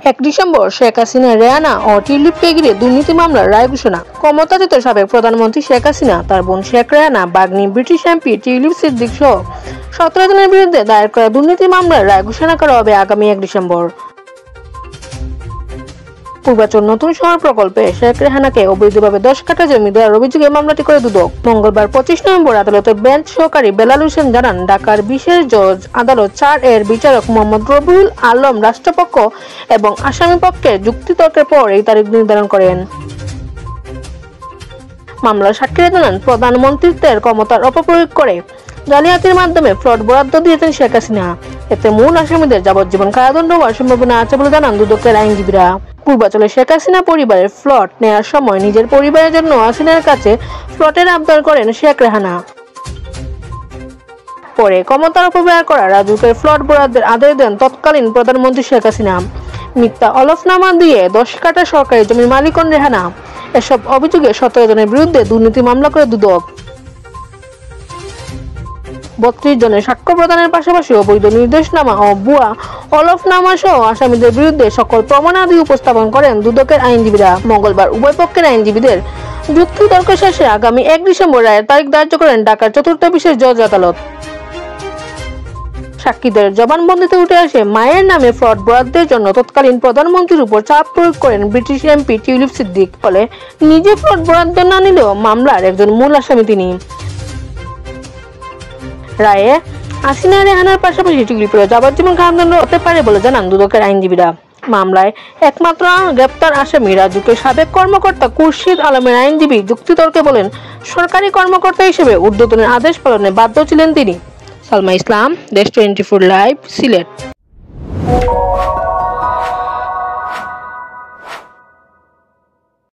1 December Sheikh Hasina, Rehana ও টিউলিপকে ঘিরে দুর্নীতি মামলার রায় ঘোষণা। ক্ষমতাচ্যুত সাবেক প্রধানমন্ত্রী শেখ হাসিনা, তার বোন শেখ রেহানা, ভাগ্নি ব্রিটিশ এমপি টিউলিপ সিদ্দিক সহ 17 জনের বিরুদ্ধে দায়ের করা দুর্নীতি মামলার রায় ঘোষণা করা হবে আগামী 1 ডিসেম্বর। পূর্বাচল নতুন শহর প্রকল্পে শেখ রেহানাকে অবৈধভাবে 10 কাঠা জমি দেওয়ার অভিযোগে মামলাটি করে দুদক। মঙ্গলবার 25 নভেম্বর আদালতের বেঞ্চ সহকারী বেলাল হোসেন জানান, ঢাকার বিশেষ জজ আদালত 4 এর বিচারক মোহাম্মদ রবিউল আলম রাষ্ট্রপক্ষ এবং আসামি পক্ষের যুক্তিতর্কের পর এই তারিখ নির্ধারণ করেন। মামলার সাক্ষীরা জানান, প্রধানমন্ত্রীত্বের ক্ষমতার অপপ্রয়োগ করে জালিয়াতির মাধ্যমে প্লট বরাদ্দ দিয়েছেন শেখ হাসিনা। এতে মূল আসামিদের যাবজ্জীবন কারাদণ্ড হওয়ার সম্ভাবনা আছে বলে জানান দুদকের আইনজীবীরা। পূর্বাচলে শেখ হাসিনা পরিবারের প্লট নেয়ার সময় নিজের পরিবারের জন্য হাসিনার কাছে প্লটের আবদার করেন শেখ রেহানা। পরে ক্ষমতার অপব্যবহার করা রাজুকের প্লট বরাদ্দের আদেশ দেন তৎকালীন প্রধানমন্ত্রী শেখ হাসিনা। মিথ্যা হলফনামা দিয়ে 10 কাঠা সরকারি জমির মালিক হন রেহানা। এসব অভিযোগে 17 জনের বিরুদ্ধে দুর্নীতি মামলা করে দুদক। 32 জনের সাক্ষ্য প্রদানের পাশাপাশি অবৈধ নির্দেশনামা ও ভুয়া হলফনামা সহ আসামিদের বিরুদ্ধে সকল প্রমাণাদি উপস্থাপন করেন দুদকের আইনজীবীরা। মঙ্গলবার উভয় পক্ষের আইনজীবীদের যুক্তিতর্ক শেষে আগামী 1 ডিসেম্বর রায়ের তারিখ ধার্য করেন ঢাকার 4র্থ বিশেষ জজ আদালত। সাক্ষীদের জবানবন্দিতে উঠে আসে, মায়ের নামে প্লট বরাদ্দের জন্য তৎকালীন প্রধানমন্ত্রীর উপর চাপ প্রয়োগ করেন ব্রিটিশ এমপি টিউলিপ সিদ্দিক। ফলে নিজে প্লট বরাদ্দ না নিলেও মামলার একজন মূল আসামি তিনি। রায়ে হাসিনা, রেহানার পাশাপাশি টিউলিপের যাবজ্জীবন কারাদণ্ড হতে পারে বলে জানান দুদকের আইনজীবীরা। মামলায় একমাত্র গ্রেপ্তার আসামি রাজুকে সাবেক কর্মকর্তা খুরশিদ আলমের আইনজীবী যুক্তিতর্কে বলেন, সরকারি কর্মকর্তা হিসেবে ঊর্ধ্বতনের আদেশ পালনে বাধ্য ছিলেন তিনি। সালমা ইসলাম, দেশ 24 লাইভ, সিলেট।